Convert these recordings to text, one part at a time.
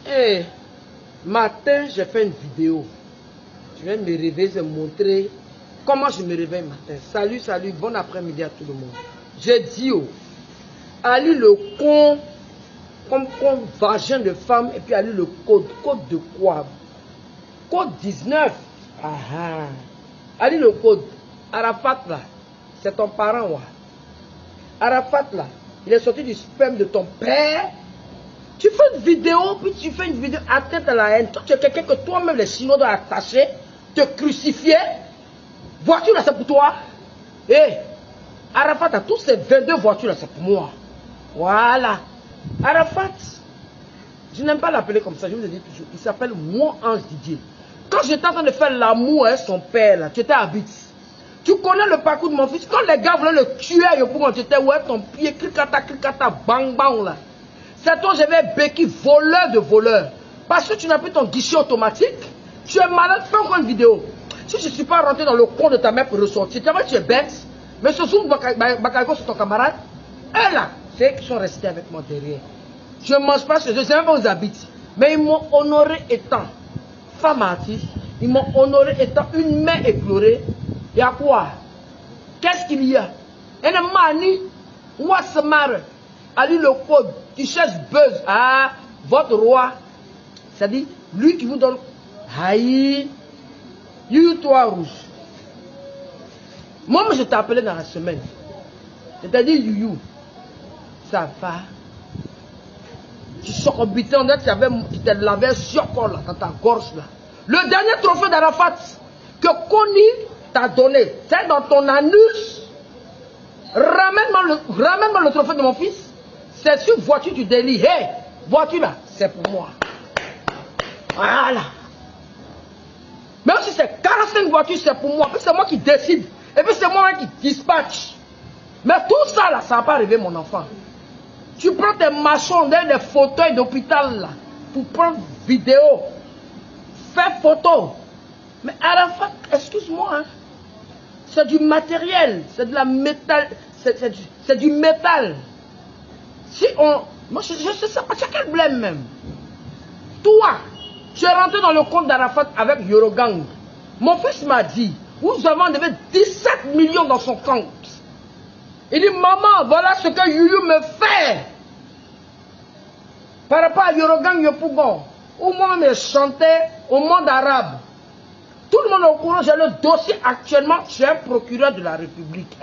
Et matin, j'ai fait une vidéo. Je viens de me réveiller, je vais montrer comment je me réveille matin. Salut, salut, bon après-midi à tout le monde. J'ai dit, oh, Ali le con, comme vagin de femme, et puis Ali le code. Code de quoi? Code 19. Ah ah. Ali le code. Arafat là, c'est ton parent, ouais. Arafat là, il est sorti du sperme de ton père. Tu fais une vidéo, puis tu fais une vidéo atteinte à la haine. Toi, tu es quelqu'un que toi-même, les Chinois doivent attacher, te crucifier. Voiture là, c'est pour toi. Hé, Arafat, tous ces 22 voitures là, c'est pour moi. Voilà. Arafat, je n'aime pas l'appeler comme ça, je vous le dis toujours. Il s'appelle Moi Ange Didier. Quand j'étais en train de faire l'amour avec son père, là, tu étais à Bits. Tu connais le parcours de mon fils. Quand les gars voulaient le tuer, tu étais ouais, ton pied, clicata, bang, bang là. C'est toi, j'avais béquille, voleur de voleur. Parce que tu n'as plus ton guichet automatique. Tu es malade, fais encore une vidéo. Si je ne suis pas rentré dans le compte de ta mère pour ressortir, tu es bête. Mais ce Zoum Bakayoko, c'est ton camarade. Et là, c'est eux qui sont restés avec moi derrière. Je ne mange pas chez eux, je ne sais même pas où ils habitent. Mais ils m'ont honoré étant femme artiste. Ils m'ont honoré étant une mère éplorée. Il y a quoi? Qu'est-ce qu'il y a? Et le mani, moi, se marre. Ali le code, tu cherches buzz. Ah, votre roi. C'est-à-dire, lui qui vous donne. Aïe, you, toi, rouge. Moi, je t'ai appelé dans la semaine. C'est-à-dire, you. Ça va. Tu sorbitais, on dirait que tu t'es lavé sur corps là, dans ta gorge là. Le dernier trophée d'Arafat que Kony t'a donné, c'est dans ton anus. Ramène-moi le trophée de mon fils. C'est sur voiture du délit. Hé, voiture là, c'est pour moi. Voilà. Même si c'est 45 voitures, c'est pour moi. Puis c'est moi qui décide. Et puis c'est moi qui dispatche. Mais tout ça là, ça va pas arriver mon enfant. Tu prends tes machins derrière des fauteuils d'hôpital là, pour prendre vidéo, faire photo. Mais Arafat, excuse-moi, hein, c'est du matériel, c'est de la métal, c'est du métal. Si on, moi je sais ça, tu as quel blême même. Toi, tu es rentré dans le compte d'Arafat avec Yorogang. Mon fils m'a dit, vous avez enlevé 17 millions dans son compte. Il dit, maman, voilà ce que Youyou me fait. Par rapport à Yorogang Yopougon, où moi-même je chantais au monde arabe. Tout le monde est au courant, j'ai le dossier actuellement, je suis un procureur de la République.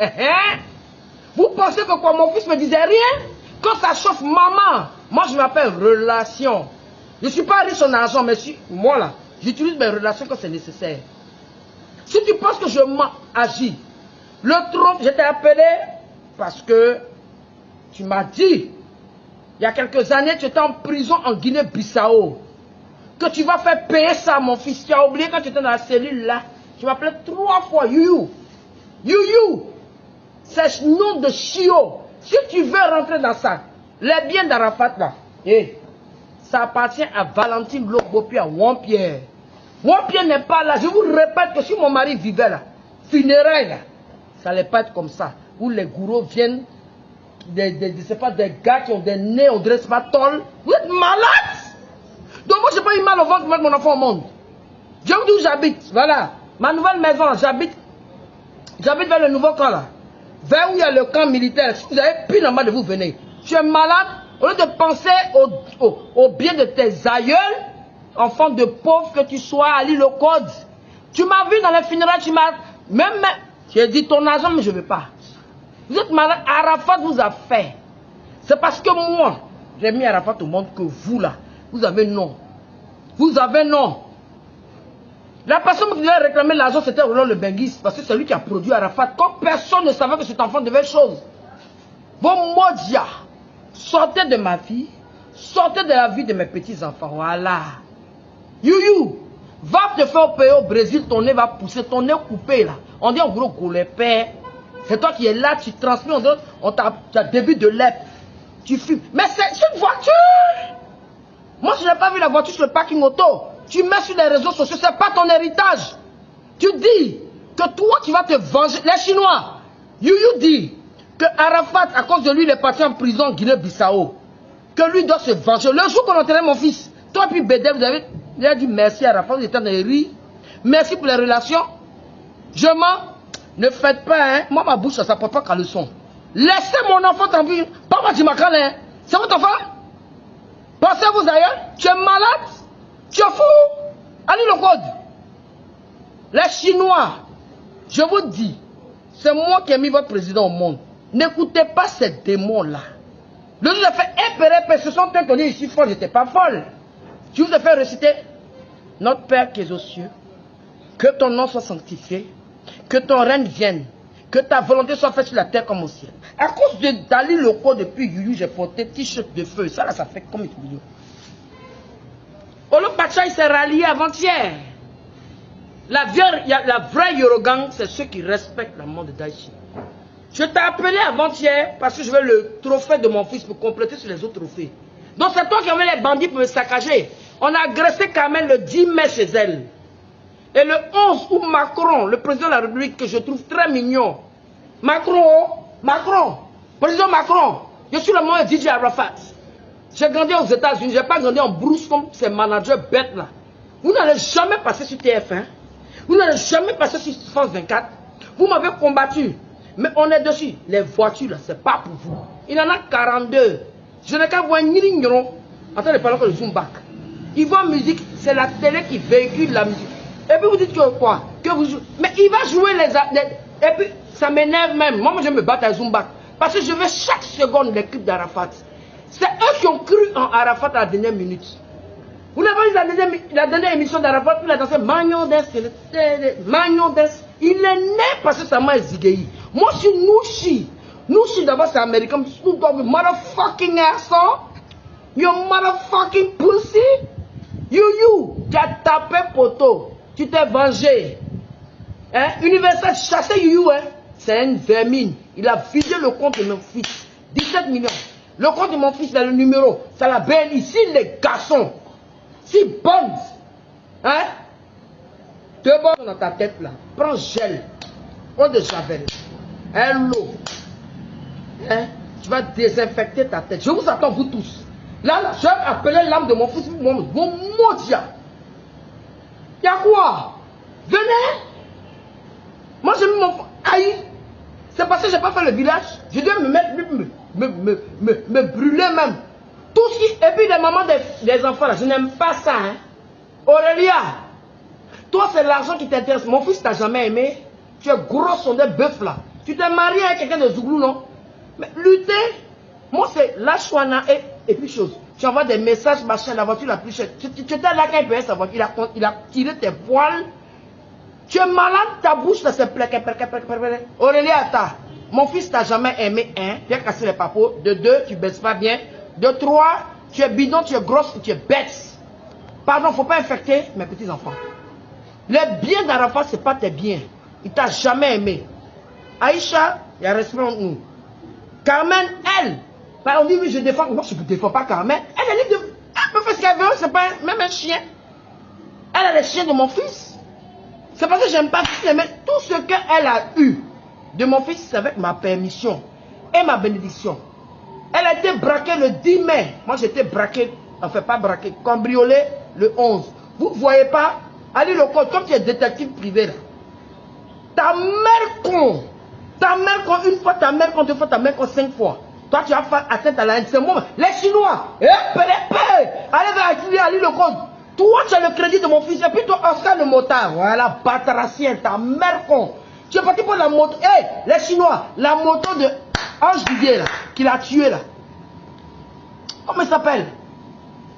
Vous pensez que quoi, mon fils me disait rien? Quand ça chauffe, maman, moi je m'appelle relation. Je ne suis pas riche en argent, mais moi là, j'utilise mes relations quand c'est nécessaire. Si tu penses que je m'agis, le trône, je t'ai appelé parce que tu m'as dit, il y a quelques années, tu étais en prison en Guinée-Bissau. Que tu vas faire payer ça, mon fils. Tu as oublié quand tu étais dans la cellule là. Tu m'appelais 3 fois Youyou. Youyou. C'est nom de chiot. Si tu veux rentrer dans ça, les biens d'Arafat là, ça appartient à Valentine Lokbopi, à Wampierre. Wampierre n'est pas là. Je vous répète que si mon mari vivait là, funérailles là, ça n'allait pas être comme ça. Où les gourous viennent, c'est pas des gars qui ont des nez, on dirait pas tol. Vous êtes malade. Donc moi, je n'ai pas eu mal au ventre pour mettre mon enfant au monde. Je vous dis où j'habite. Voilà. Ma nouvelle maison, j'habite vers le nouveau camp là. Vers où il y a le camp militaire. Si vous avez plus en bas de vous, venez. Tu es malade. Au lieu de penser au bien de tes aïeuls, enfant de pauvre que tu sois, Ali le code. Tu m'as vu dans les funérailles, tu m'as... Même... J'ai dit ton argent, mais je ne veux pas. Vous êtes malade. Arafat vous a fait. C'est parce que moi, j'ai mis Arafat au monde que vous là, vous avez non. Vous avez non. La personne qui devait réclamer l'argent, c'était Roland le Benguis. Parce que c'est lui qui a produit Arafat. Comme personne ne savait que cet enfant devait chose. Vos maudias, sortez de ma vie. Sortez de la vie de mes petits-enfants. Voilà. Youyou, va te faire opérer au Brésil. Ton nez va pousser. Ton nez coupé là. On dit en gros goulépère. C'est toi qui es là. Tu transmets. On t'a début de lèpre. Tu fumes. Mais c'est une voiture. Moi, je n'ai pas vu la voiture sur le parking auto. Tu mets sur les réseaux sociaux, ce n'est pas ton héritage. Tu dis que toi, tu vas te venger. Les Chinois, Youyou dit que Arafat, à cause de lui, il est parti en prison en Guinée-Bissau. Que lui doit se venger. Le jour qu'on enterrait mon fils, Toi puis Bédé, vous avez dit merci à Arafat, vous êtes en train de rire. Merci pour les relations. Je mens. Ne faites pas, hein. Moi, ma bouche, ça ne porte pas qu'à leçon. Laissez mon enfant tranquille. Papa Dimakan, hein. C'est votre enfant? Pensez-vous ailleurs? Tu es malade? Tu es fou? Allez le code. Les Chinois, je vous dis, c'est moi qui ai mis votre président au monde. N'écoutez pas ces démons-là. Le jour où j'ai fait épérer, ce sont eux qui ont dit, je suis folle, je n'étais pas folle. Je vous ai fait réciter notre Père qui est aux cieux, que ton nom soit sanctifié, que ton règne vienne, que ta volonté soit faite sur la terre comme au ciel. À cause de Dali Loco, depuis Youyou, j'ai porté t-shirt de feu. Ça là, ça fait comme une vidéo. Olo Pacha, il s'est rallié avant-hier. La vraie Yorogang, c'est ceux qui respectent la mort de Daichi. Je t'ai appelé avant-hier parce que je veux le trophée de mon fils pour compléter sur les autres trophées. Donc c'est toi qui avais les bandits pour me saccager. On a agressé Carmen le 10 mai chez elle. Et le 11 où Macron, le président de la République, que je trouve très mignon. Macron, président Macron, je suis le moment de DJ Arafat. J'ai grandi aux États-Unis, je n'ai pas grandi en brousse comme ces managers bêtes là. Vous n'allez jamais passer sur TF1. Vous n'allez jamais passer sur France 24. Vous m'avez combattu. Mais on est dessus. Les voitures là, c'est pas pour vous. Il en a 42. Je n'ai qu'à voir Nirignon. Attends, de parler que le zoom back. Ils voient musique, c'est la télé qui véhicule la musique. Et puis vous dites que quoi? Que vous jouez. Mais il va jouer les. Et puis ça m'énerve même. Moi, je me bats à zoom back. Parce que je veux chaque seconde les clips d'Arafat. C'est eux qui ont cru en Arafat à la dernière minute. Vous n'avez pas vu la dernière émission d'Arafat, il a dansé Magnon Des. Il est né parce que ça m'a zigué. Moi, je suis Nouchi. Nouchi, d'abord, c'est américain. Motherfucking asshole. You motherfucking pussy. You, tu as tapé poteau. Tu t'es vengé. Hein? Universal, chassé You, hein? C'est une vermine. Il a visé le compte de mon fils. 17 millions. Le compte de mon fils, c'est le numéro. C'est la belle ici, les garçons. Si bonne. Hein? Deux bonnes dans ta tête là. Prends gel. Eau de javel. L'eau. Hein? Tu vas désinfecter ta tête. Je vous attends, vous tous. Là, je vais appeler l'âme de mon fils. Mon modia. Y'a quoi? Venez. Moi, j'ai mis mon. Aïe. C'est parce que je n'ai pas fait le village. Je dois me mettre. Me brûler même. Tout ce qui. Et puis les mamans des enfants là. Je n'aime pas ça. Hein? Aurélia. Toi, c'est l'argent qui t'intéresse. Mon fils t'a jamais aimé. Tu es gros sondé bœuf là. Tu t'es marié avec quelqu'un de Zouglou, non? Mais lutter. Moi, c'est la chouana et puis chose. Tu envoies des messages, machin, la voiture la plus chère. Tu étais là quand il payait sa voiture. Il a tiré tes poils. Tu es malade, ta bouche, là, c'est plein. Aurélia, attends. Mon fils t'a jamais aimé, hein. Tu as cassé les papeaux. De 2, tu baisses pas bien. De 3, tu es bidon, tu es grosse, tu es bête. Pardon, faut pas infecter mes petits enfants. Les biens d'Arafat, c'est pas tes biens. Il t'a jamais aimé. Aïcha, il y a respect entre nous. Carmen, elle, on dit oui, je défends. Moi, je ne défends pas Carmen. Elle peut faire ce qu'elle veut, c'est pas même un chien. Elle a les chiens de mon fils. C'est parce que j'aime pas mais tout ce qu'elle a eu de mon fils, c'est avec ma permission et ma bénédiction. Elle a été braquée le 10 mai. Moi, j'étais braqué, enfin pas braqué, cambriolé le 11. Vous ne voyez pas? Allez le code, comme tu es détective privé là. Ta mère con, une fois, ta mère con, deux fois, ta mère con, 5 fois. Toi, tu as fait atteinte à la haine. C'est moi. Les Chinois, allez vers allez le code. Toi, tu as le crédit de mon fils. Et puis toi, Oscar le motard. Voilà, bataracien, ta mère con. Tu es parti pour la moto. Hé, les Chinois, la moto de Ange Didier là, qui l'a tué là. Comment il s'appelle?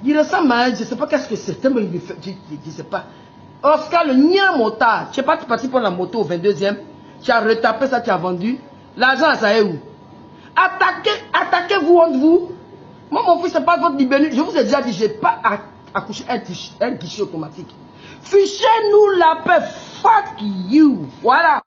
Il ressemble à, je ne sais pas qu'est-ce que c'est. Je ne sais pas. Oscar le nia motard. Tu es pas parti pour la moto au 22e. Tu as retapé ça, tu as vendu. L'argent, ça est où? Attaquez-vous entre vous. Moi, mon fils, c'est pas votre libellule. Je vous ai déjà dit, je n'ai pas accouché un guichet automatique. Fichez-nous la paix. Fuck you. Voilà.